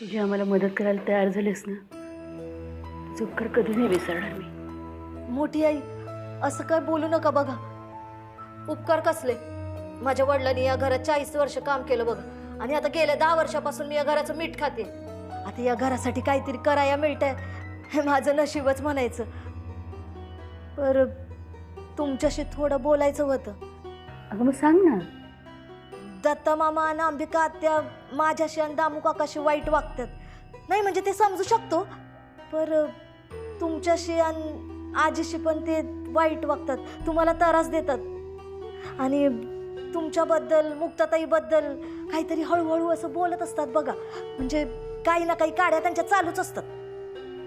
तुझी आम्हाला मदत करायला तयार झालीस ना, तुझं उपकार कधी नाही विसरणार मी. मोठी आई, असं काय बोलू नका. बघा, उपकार कसले? माझ्या वडिलांनी या घरात 40 वर्ष काम केलं बघा, आणि आता गेल्या 10 वर्षापासून मी या घराचं मीठ खाते. आता या घरासाठी काहीतरी करायला मिळतंय, हे माझं नशीबच म्हणायचं. पर तुमच्याशी थोडं बोलायचं होतं. अगं मग सांग ना. दत्ता मामा आणि अंबिका आत्या माझ्याशी आणि दामू काकाशी वाईट वागतात. नाही म्हणजे ते समजू शकतो, पर तुमच्याशी आणि आजीशी पण ते वाईट वागतात, तुम्हाला त्रास देतात. आणि तुमच्याबद्दल, मुक्ताताईबद्दल काहीतरी हळूहळू असं बोलत असतात बघा. म्हणजे काही ना काही काड्या त्यांच्या चालूच असतात.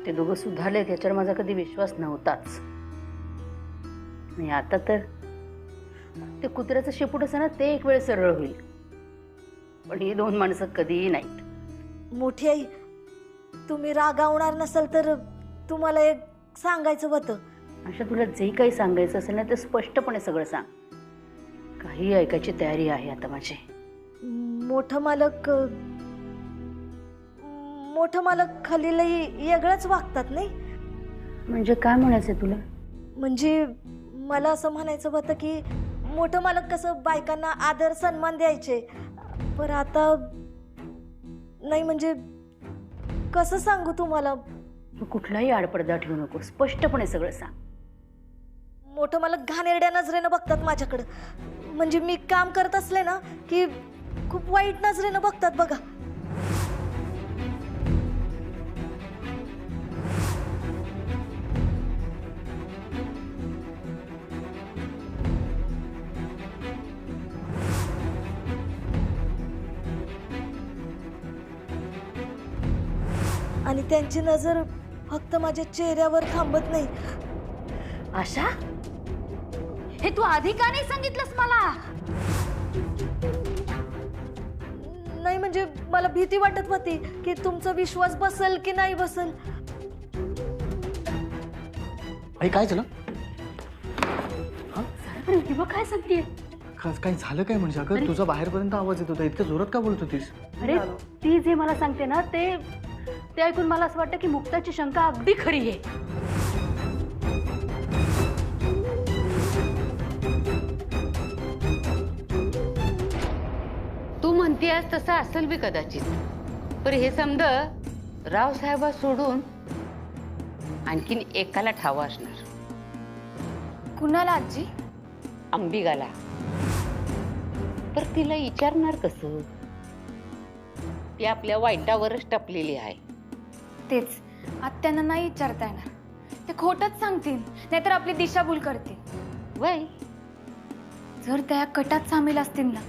ते दोघं सुधारले त्याच्यावर माझा कधी विश्वास नव्हताच. आणि आता तर ते कुत्र्याचं शेपूट असं ना, ते एक वेळ सरळ होईल, पण ही दोन माणसं कधीही नाहीत. मोठी आई, तुम्ही रागावणार नसाल तर तुम्हाला एक सांगायचं होतं. अशा तुला जे काही सांगायचं असेल ना, ते स्पष्टपणे सगळं सांग. काही ऐकायची तयारी आहे आता माझी. मोठं मालक खालीलही वेगळंच वागतात नाही. म्हणजे काय म्हणायचं तुला? म्हणजे मला असं म्हणायचं होतं की मोठं मालक कसं बायकांना आदर सन्मान द्यायचे, पण आता नाही. म्हणजे कसं सांगू तुम्हाला? तू कुठलाही आडपडदा ठेवू नको, स्पष्टपणे सगळं सांग. मोठं मालक घाणेरड्या नजरेनं बघतात माझ्याकडं. म्हणजे मी काम करत असले ना की खूप वाईट नजरेनं बघतात बघा. आणि त्यांची नजर फक्त माझ्या चेहऱ्यावर थांबत नाही. आशा, हे तू आधी का नाही सांगितलंस मला? नाही म्हणजे मला भीती वाटत होती की तुमचा विश्वास बसल की नाही बसल. आई काय झालं? किंवा काय सांगतेय? काय झालं काय? म्हणजे अगं तुझा बाहेरपर्यंत आवाज येत होता, इतक्या जोरात का बोलत होतीस? अरे ती जे मला सांगते ना, ते ऐकून मला असं वाटतं की मुक्ताची शंका अगदी खरी आहे. तू म्हणतेस तसं असेल बी कदाचित, पण हे समज रावसाहेबा सोडून आणखीन एकाला ठावा असणार. कुणाला आजी? अंबिकाला. तर तिला विचारणार कसं? ती आपल्या वाईटावरच टपलेली आहे. तेच आत्यांना नाही विचारता येणार, ते खोटच सांगतील, नाहीतर आपली दिशाभूल करतील. वय जर त्या कटात सामील असतील ना,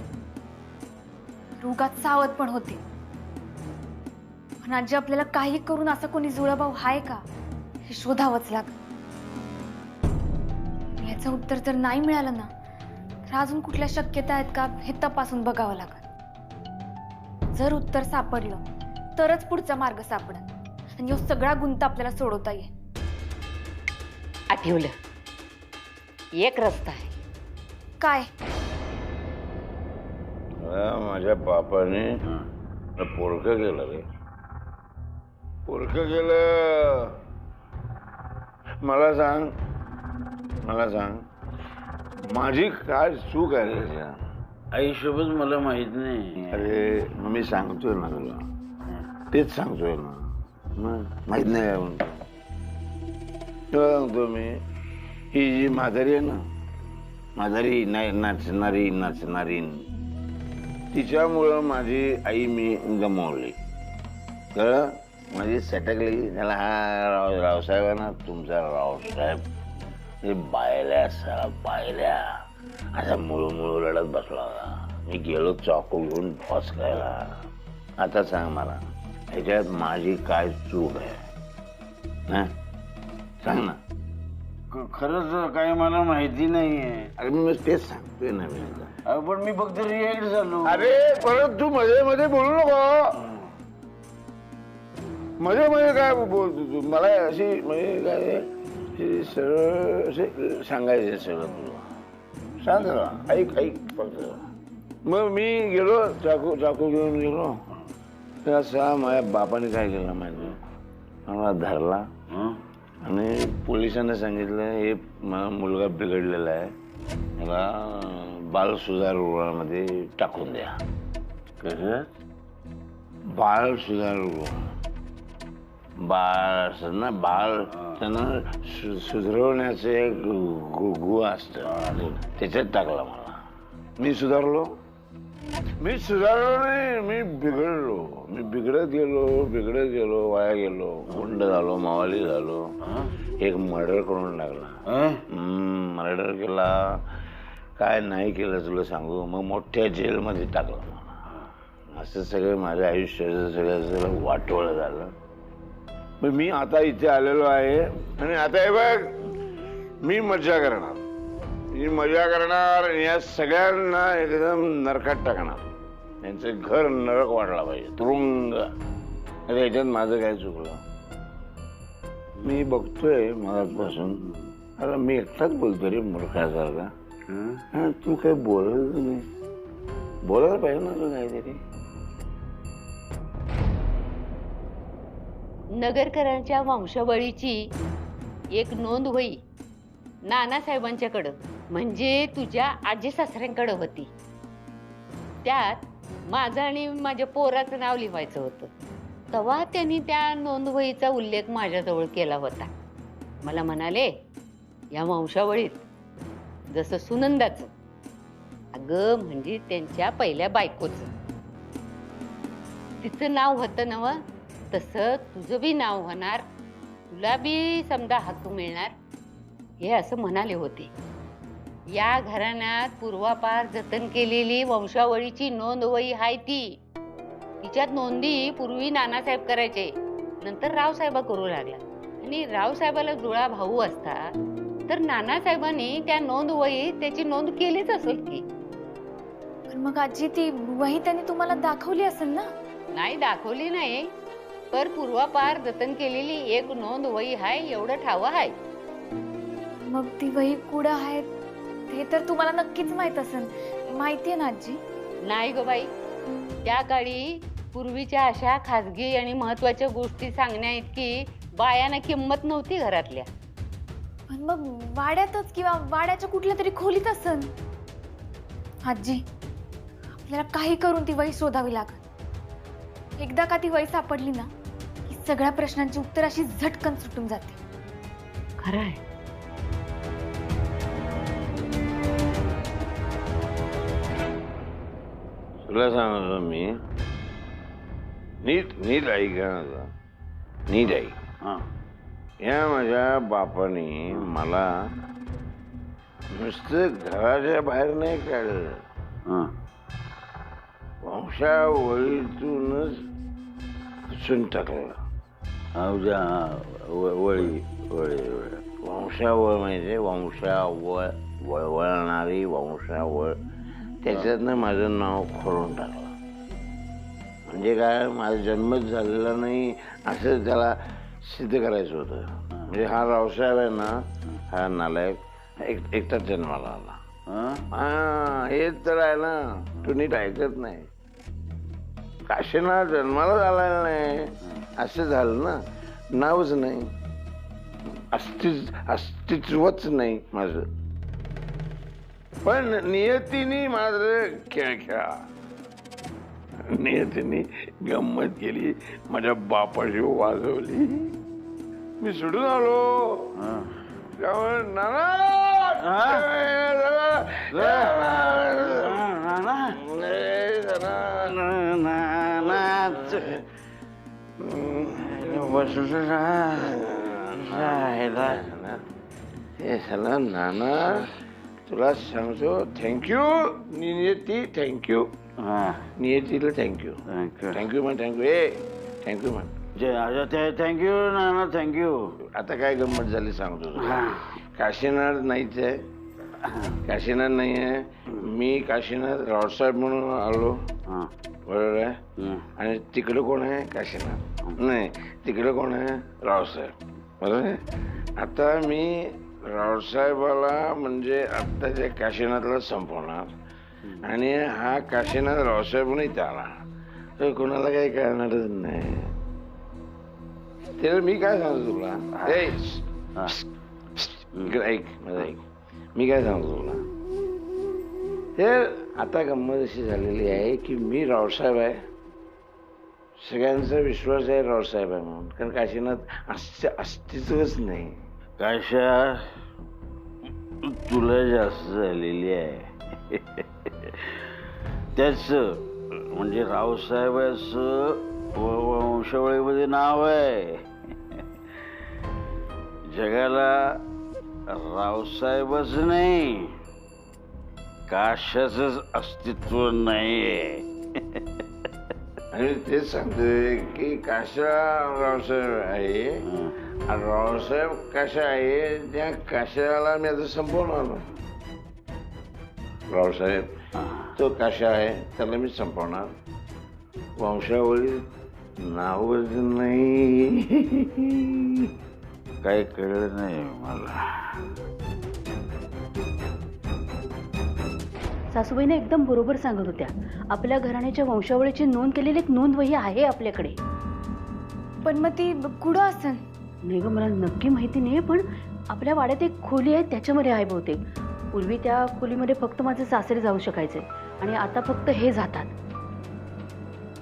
रोगात सावध पण होतील. पण आजी, आपल्याला काही करून असं कोणी जुळाभाऊ आहे का हे शोधावंच लागेल. याचं उत्तर जर नाही मिळालं ना, तर अजून कुठल्या शक्यता आहेत का हे तपासून बघावं लागेल. जर उत्तर सापडलं तरच पुढचा मार्ग सापडेल आणि हा सगळा गुंता आपल्याला सोडवता येईल. आठवलं, एक रस्ता आहे. काय? माझ्या बापाने पोरकं केलं रे, पोरकं केलं. मला सांग माझी काय चूक आहे रे? आईसोबत मला माहित नाही. अरे मी सांगतोय ना तुला, तेच सांगतोय ना. माहित नाही काय म्हणून तुला सांगतो मी. ही जी म्हातारी आहे ना, म्हातारी नाचणारी, तिच्यामुळं माझी आई मी गमावली. कळलं? माझी सटकली. त्याला हा रावसाहेबांना, तुमचा रावसाहेब हे बायल्या असा मुळू रडत बसला होता. मी गेलो चाकू घेऊन फॉस करायला. आता सांग मला, ह्याच्यात माझी काय चूक आहे? सांग ना. खरंच काही मला माहिती नाहीये. अरे मी तेच सांगतोय ना मी. पण मी फक्त रिॲक्ट झालो. अरे परत तू मध्ये बोलू नको. मध्ये काय बोलतो तू? मला अशी म्हणजे काय सरळ असे सांगायचे सगळं तुला. सांग ना, ऐक फक्त. मग मी गेलो चाकू घेऊन गेलो. तर असा माझ्या बापाने काय केलं माहिती, मला धरला आणि पोलिसांना सांगितलं हे माझा मुलगा बिघडलेला आहे, त्याला बाल सुधारगृहामध्ये टाकून द्या. कसं बाल सुधारगृह, बाळ असं ना, बाळ त्यांना सुधारवण्याचं एक गुहा असतं, त्याच्यात टाकला मला. मी सुधारलो नाही, मी बिघडत गेलो, वाया गेलो, गुंड झालो, मावाली झालो. एक मर्डर करून टाकला. मर्डर केला, काय नाही केलं तुला सांगू, मग मोठ्या जेलमध्ये टाकलं मला. असं सगळं माझ्या आयुष्याचं सगळं वाटोळं झालं. मग मी आता इथे आलेलो आहे आणि आता हे बघ, मी मजा करणार या सगळ्यांना एकदम नरकात टाकणार. त्यांचं घर नरक वाढला पाहिजे, तुरुंग. याच्यात माझं काय चुकलं? मी बघतोय मगापासून, अरे मी एकटाच बोलतो रे मूर्खासारखा. तू काही बोलत नाही, बोलायला पाहिजे ना तू काहीतरी. नगरकरांच्या वंशावळीची एक नोंद वही नानासाहेबांच्याकडं, म्हणजे तुझ्या आजी सासऱ्यांकडं होती. त्यात माझं आणि माझ्या पोराचं नाव लिहायचं होतं. तेव्हा त्यांनी त्या नोंदवहीचा उल्लेख माझ्याजवळ केला होता. मला म्हणाले, या वंशावळीत जसं सुनंदाचं, अगं म्हणजे त्यांच्या पहिल्या बायकोचं, तिचं नाव होतं नव, तसं तुझं बी नाव होणार, तुला बी समजा हक्क मिळणार, हे असं म्हणाले होते. या घराण्यात पूर्वापार जतन केलेली वंशावळीची नोंदवही आहे ती. तिच्यात नोंदी पूर्वी नानासाहेब करायचे, नंतर रावसाहेबा करू लागला. आणि रावसाहेबाला जुळा भाऊ असता तर नानासाहेबांनी त्या नोंदवहीत त्याची नोंद केलीच असेल की. पण मग आजी ती वही त्यांनी तुम्हाला दाखवली असेल ना? नाही दाखवली नाही, पर पूर्वापार जतन केलेली एक नोंदवही आहे एवढं ठाव आहे. मग ती वही कुठं आहे हे तर तुम्हाला नक्कीच माहित असेल, माहितीये ना आजी? नाही ग बाई, त्या काळी पूर्वीच्या अशा खाजगी आणि महत्वाच्या गोष्टी सांगण्या इतकी बायांना किंमत नव्हती घरातल्या. पण मग वाड्यातच किंवा वाड्याच्या कुठल्या तरी खोलीत असेल. आजी, आपल्याला काही करून ती वही शोधावी लागल. एकदा का ती वही सापडली ना की सगळ्या प्रश्नांची उत्तर अशी झटकन सुटून जाते. खरं आहे. तुला सांगतो मी, नीट ऐक ना, नीट ऐक. या माझ्या बापाने मला नुसतं घराच्या बाहेर नाही काढलं, वंशावळीतूनच पुसून टाकलं. वंशावळ म्हणजे वळणारी वंशावळ, त्याच्यातनं माझं नाव खोडून टाकलं. म्हणजे काय, माझा जन्मच झालेला नाही असं त्याला सिद्ध करायचं होतं. म्हणजे हा रावसाहेब आहे ना, हा नालायक एकटाच जन्माला आला. हेच तर आहे ना, तू नीट ऐकत नाही. काशीनाथ जन्माला झालेला नाही असं झालं ना, नावच नाही, अस्तित्वच नाही माझं. पण नियतीने माझं खेळ खेळा, नियतीने गंमत केली, माझ्या बापाशी वाजवली. मी सुटून आलो. नाना तुला सांगतो, थँक्यू नियती, थँक्यू. नियतीला थँक्यू, थँक्यू म्हण, थँक्यू म्हण. थँक्यू नाना, थँक्यू. आता काय गंमत झाली सांगतो. काशीनाथ नाहीच आहे, काशीनाथ नाही आहे. मी काशीनाथ रावसाहेब म्हणून आलो, बरोबर आहे. आणि तिकडं कोण आहे? काशीनाथ नाही, तिकडं कोण आहे? रावसाहेब, बरोबर आहे. आता मी रावसाहेबाला म्हणजे आत्ताच्या काशीनाथला संपवणार आणि हा काशीनाथ रावसाहेब म्हणून इथे आला. तर कोणाला काही कळणारच नाही. तर मी काय सांगतो तुला, ए, इकडे ऐक, माझं ऐक. मी काय सांगतो तुला, तर आता गंमत अशी झालेली आहे की मी रावसाहेब आहे, सगळ्यांचा विश्वास आहे रावसाहेब आहे म्हणून, कारण काशीनाथ अस्तित्वच नाही. काशा तुला जास्त झालेली आहे. त्याच म्हणजे रावसाहेबाचं वंशावळीमध्ये नाव आहे. जगाला रावसाहेबच नाही, काशाचंच अस्तित्व नाहीये. आणि तेच सांगतोय की काशा रावसाहेब आहे, आणि रावसाहेब काशा आहे. त्या काशाला मी आता संपवणार. रावसाहेब तो काशा आहे, त्याला मी संपवणार. वंशावळी नावच नाही. काही कळलं नाही मला. सासूबाईने एकदम बरोबर सांगत होत्या. आपल्या घराण्याच्या वंशावळीची नोंद केलेली एक नोंद वही आहे आपल्याकडे. पण मग ती कुठं असन? नाही ग, मला नक्की माहिती नाही, पण आपल्या वाड्यात एक खोली आहे, त्याच्यामध्ये आहे बहुतेक. पूर्वी त्या खोलीमध्ये फक्त माझे सासरे जाऊ शकायचे आणि आता फक्त हे जातात.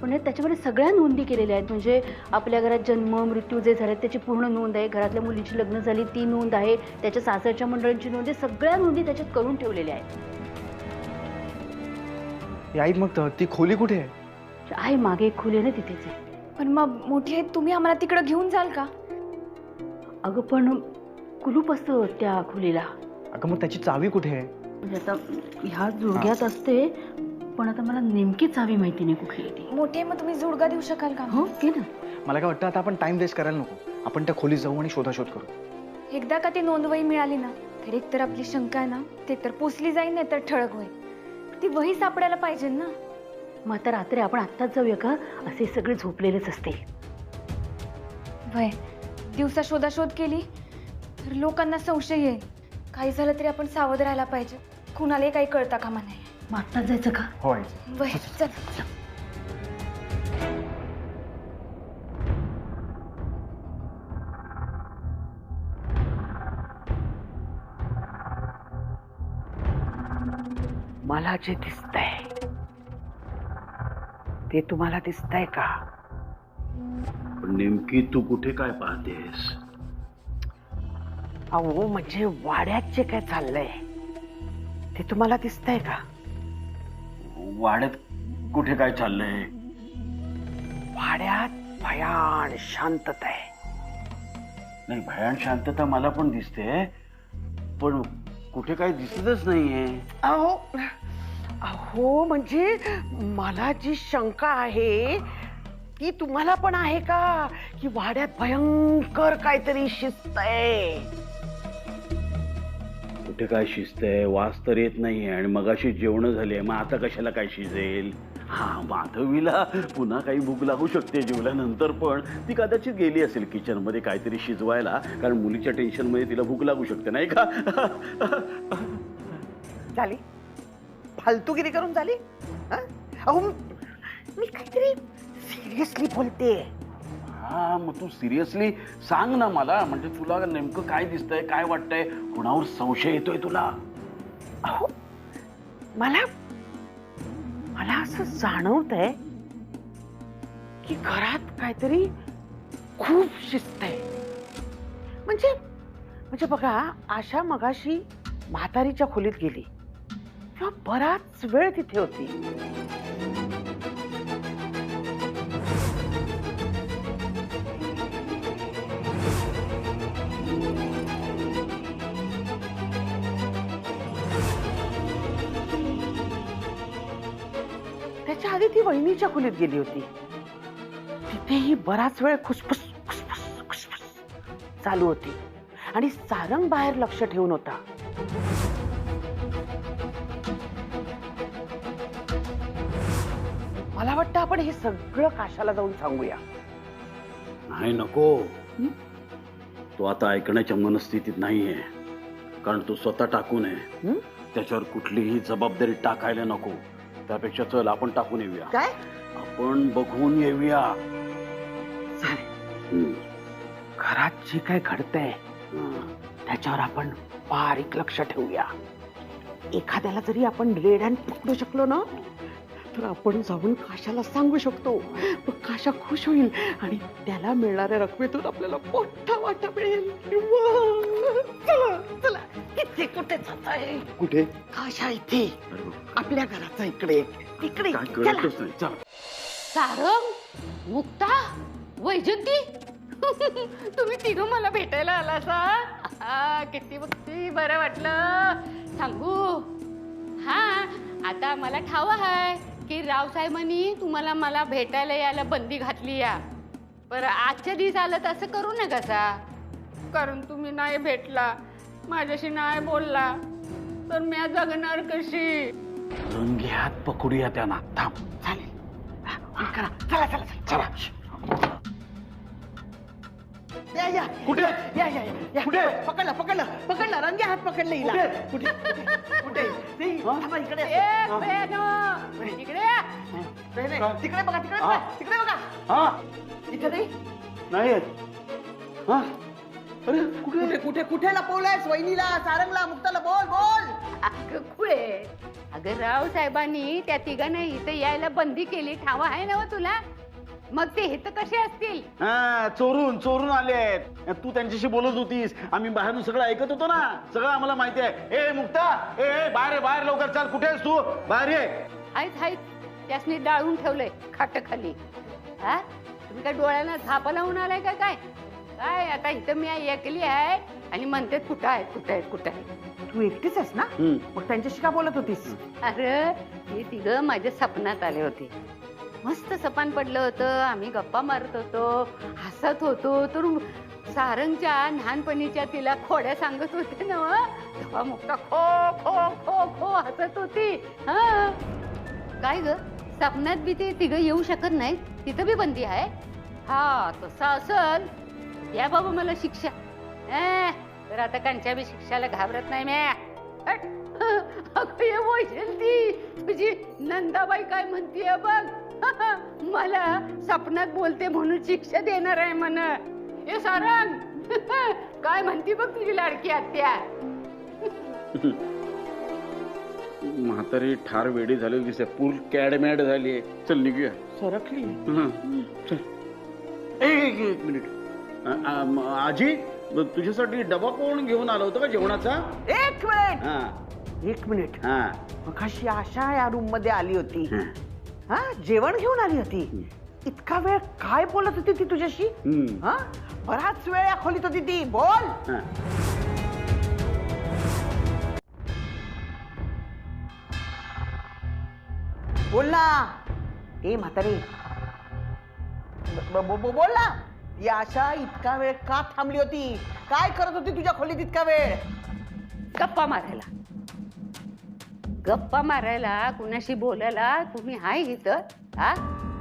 पण त्याच्यामध्ये सगळ्या नोंदी केलेल्या आहेत. म्हणजे आपल्या घरात जन्म मृत्यू जे झाले त्याची पूर्ण नोंद आहे, घरातल्या मुलीची लग्न झाली ती नोंद आहे, त्याच्या सासरच्या मंडळींची नोंद आहे, सगळ्या नोंदी त्याच्यात करून ठेवलेल्या आहेत. आई मग ती खोली कुठे आहे? आहे मागे एक खोली आहे ना, तिथेच आहे. पण मग मोठी आहे, तुम्ही आम्हाला तिकडं घेऊन जाल का? अगं पण कुलूप असतं त्या खोलीला. अगं मग त्याची चावी कुठे आहे? म्हणजे आता ह्या जोडग्यात असते, पण आता मला नेमकी चावी माहिती नाही कुठली आहे ती. मोठी आहे, मग तुम्ही जोडगा देऊ शकाल का? हो के ना. मला काय वाटतं, आता आपण टाइम वेस्ट करायला नको. आपण त्या खोलीत जाऊ आणि शोधाशोध करू. एकदा का ती नोंदवही मिळाली ना, तर एक तर आपली शंका आहे ना, ते तर पोचली जाईल, नाही तर ठळक होईल. ती वही सापडायला पाहिजे ना. मग आता रात्री आपण आत्ताच जाऊया का? असे सगळे झोपलेलेच असते. वय दिवसा शोधाशोध केली तर लोकांना संशय येईल. काही झालं तरी आपण सावध राहायला पाहिजे. कुणालाही काही कळता कामा नाही. मग आत्ताच जायचं का? हो. वय चल. मला जे दिसतंय ते तुम्हाला दिसतंय का? पण नेमकी तू कुठे काय पाहतेस? अहो म्हणजे वाड्यात जे काय चाललंय ते तुम्हाला दिसतंय का? वाड्यात कुठे काय चाललंय? वाड्यात भयान शांतता आहे. नाही, भयान शांतता मला पण दिसते, पण कुठे काय दिसतच नाहीये. अहो अहो म्हणजे मला जी शंका आहे ती तुम्हाला पण आहे का, की वाड्यात भयंकर काहीतरी शिस्त आहे? कुठे काय शिजतंय? वास तर येत नाहीये, आणि मगाशी जेवण झाली, मग आता कशाला काय शिजेल? हा, माधवीला पुन्हा काही भूक लागू शकते जेवल्यानंतर, पण ती कदाचित गेली असेल किचन मध्ये काहीतरी शिजवायला, कारण मुलीच्या टेन्शन मध्ये तिला भूक लागू शकते, नाही का? झाली फालतूगिरी करून झाली. अहो मी काहीतरी सिरियसली बोलते. हा, मग तू सिरियसली सांग ना मला, म्हणजे तुला नेमकं काय दिसतंय, काय वाटतंय, कुणावर संशय येतोय तुला? अहो मला असं जाणवतंय की घरात काहीतरी खूप शिस्त आहे. म्हणजे बघा, आशा मगाशी म्हातारीच्या खोलीत गेली तेव्हा बराच वेळ तिथे होती. त्याच्या आधी ती वहिनीच्या खोलीत गेली होती. तिथेही बराच वेळ खुसफुस खुसफुस खुसफुस चालू होती आणि सारंग बाहेर लक्ष ठेवून होता. मला वाटतं आपण हे सगळं काशाला जाऊन सांगूया. नाही, नको. तो आता ऐकण्याच्या मनस्थितीत नाहीये, कारण तो स्वतः टाकून आहे. त्याच्यावर कुठलीही जबाबदारी टाकायला नको. त्यापेक्षा चल आपण टाकून येऊया. काय आपण बघून येऊया. घरात जे काय घडतंय त्याच्यावर आपण बारीक लक्ष ठेवूया. एखाद्याला जरी आपण रेड हँड पकडू शकलो ना तर आपण जाऊन काशाला सांगू शकतो. मग काशा खुश होईल आणि त्याला मिळणाऱ्या रकमेतून आपल्याला मोठा वाटा मिळेल. चला चला, किती कुठे जात आहे? कुठे? काशा इथे आपल्या घराचा इकडे इकडे. काय चला. कळतच नाही. चल. सारंग, मुक्ता, वैजंती, तुम्ही तिघं मला भेटायला आलासा. किती बरं वाटलं. सांगू, हा आता मला ठाव आहे की रावसाहेबांनी तुम्हाला मला भेटायला यायला बंदी घातली या. बरं आजच्या दिवस आलं तर असं करू नका सा. कारण तुम्ही नाही भेटला, माझ्याशी नाही बोलला तर मी जगणार कशी? रंगे हात पकडूया त्यांना. थांब. चालेल. करा. चला चला चला चला. या या कुठे? या या या. कुठे? पकडला रंगे हात पकडले हिला. कुठे कुठे ते? थांबा, इकडे इकडे या. तिकडे बघा तिकडे बघा. हा इथे नाही. नाही आहेत. हा अरे कुठे? कुठे लपवलंयस? वहिनीला, सारंगला, मुक्ताला बोल बोल. अगं खुळे, अगं रावसाहेबांनी त्या तिघांना इथं यायला बंदी केली. ठाव आहे ना तुला? मग ते इथं कसे असतील? हा चोरून आलेत. तू त्यांच्याशी बोलत होतीस, आम्ही बाहेरून सगळं ऐकत होतो ना. सगळं आम्हाला माहिती आहे. ए मुक्ता, ए बाहेर लवकर चाल. कुठे आहेस तू? बाहेर ये. आहेत त्यासनी डाळून ठेवलंय खाटाखाली. हा तुम्ही काय डोळ्याला झापा लावून आलाय का काय? काय आता इथं मी ऐकली आहे आणि म्हणते कुठं आहे. तू एकटीच आहेस ना? मग त्यांच्याशी का बोलत होतीस? अरे हे तिघं माझ्या सपनात आले होते. मस्त सपान पडलं होतं. आम्ही गप्पा मारत होतो, हसत होतो. तर सारंगच्या लहानपणीच्या तिला खोड्या सांगत होते ना, तेव्हा मुक्ता खो खो खो खो हसत होती. हा काय ग, सपनात बी ते तिघं येऊ शकत नाहीत? तिथं बी बंदी आहे? हा तसं असल या बाबा मला शिक्षा. तर आता कांच्या बी शिक्षाला घाबरत नाही म्या. ती तुझी नंदाबाई काय म्हणतीये बघ. मला सपनात बोलते म्हणून शिक्षा देणार आहे म्हण. हे सारंग काय म्हणती बघ तुझी लाडकी आत्या. म्हातारी ठार वेडी झाली दिसते. पूर कॅडमॅड झाली. चल निघूया. सरकली. चल. एक मिनिट. आजी, तुझ्यासाठी डबा कोण घेऊन आला होता का जेवणाचा? एक मिनिट. हा मगाशी आशा या रूम मध्ये आली होती. हा जेवण घेऊन आली होती. इतका वेळ काय बोलत होती ती तुझ्याशी? हा बराच वेळ या खोलीत होती ती. बोल. बोल ना. ए म्हातारी बोल ना. ही आशा इतका वेळ का थांबली होती? काय करत होती तुझ्या खोलीत इतका वेळ? गप्पा मारायला कुणाशी बोलायला तुम्ही हाय इथं? हा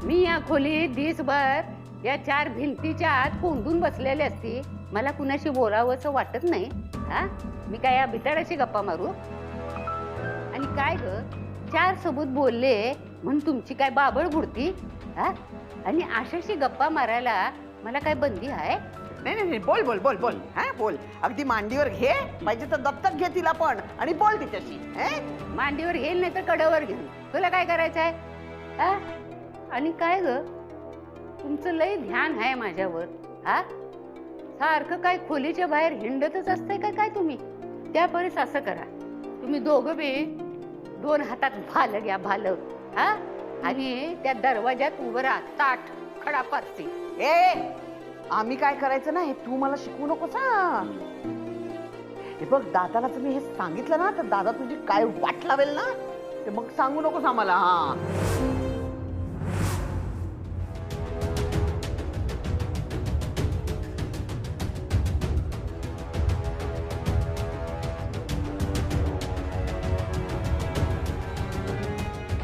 मी या खोलीत दिसभर या चार भिंतीच्या आत कोंडून बसलेले असती. मला कुणाशी बोलावंसं वाटत नाही. हा मी काय या भिताडाशी गप्पा मारू? आणि काय ग, चार सबूत बोलले म्हणून तुमची काय बाबळ बुडती? हा आणि आशाशी गप्पा मारायला मला काय बंदी आहे? नाही बोल बोल बोल बोल. हा बोल. अगदी मांडीवर घे, पाहिजे तर दत्तक घे तिला पण आणि बोल तिच्याशी. मांडीवर घेईल नाही तर कडावर घेऊन. तुला काय करायचं आहे? आणि काय ग, तुमचं लय ध्यान आहे माझ्यावर. हा सारखं काय खोलीच्या बाहेर हिंडतच असतंय का काय तुम्ही? त्यापरीस असं करा, तुम्ही दोघं बी दोन हातात भालं घ्या. भालं. हा आणि त्या दरवाज्यात उभं राहा. ताट खडा पारसी. आम्ही काय करायचं ना हे तू मला शिकवू नकोस. हे बघ, दादाला जर मी हे सांगितलं ना तर दादा तुझी काय वाट लावेल ना, ते मग सांगू नकोस आम्हाला. हा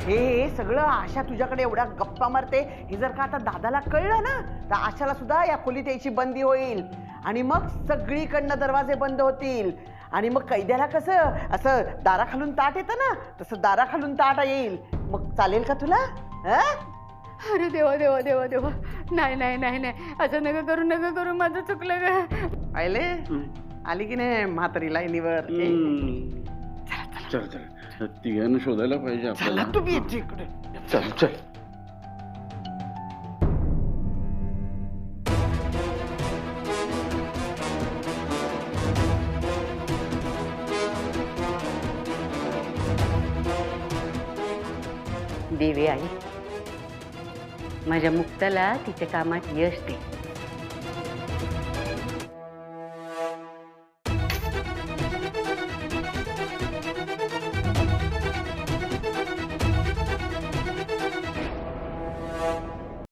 हे सगळं आशा तुझ्याकडे एवढ्या गप्पा मारते हे जर का आता दादाला कळलं ना तर आशाला सुद्धा या खोलीत यायची बंदी होईल. आणि मग सगळीकडनं दरवाजे बंद होतील. आणि मग कैद्याला कसं असं दाराखालून ताट येतं ना, तसं दाराखालून ताट येईल. मग चालेल का तुला हं? अरे देवा देवा देवा देवा, नाही नाही नाही नाही, असं नका करू माझं चुकलं ग. आयले आली की नाही म्हातारी लाईनीवर चल चल तिघांना शोधायला पाहिजे चला आपल्याला. तुम्ही यायची इकडे. चल चल. देवी आई, माझ्या मुक्ताला तिच्या कामात यश दे.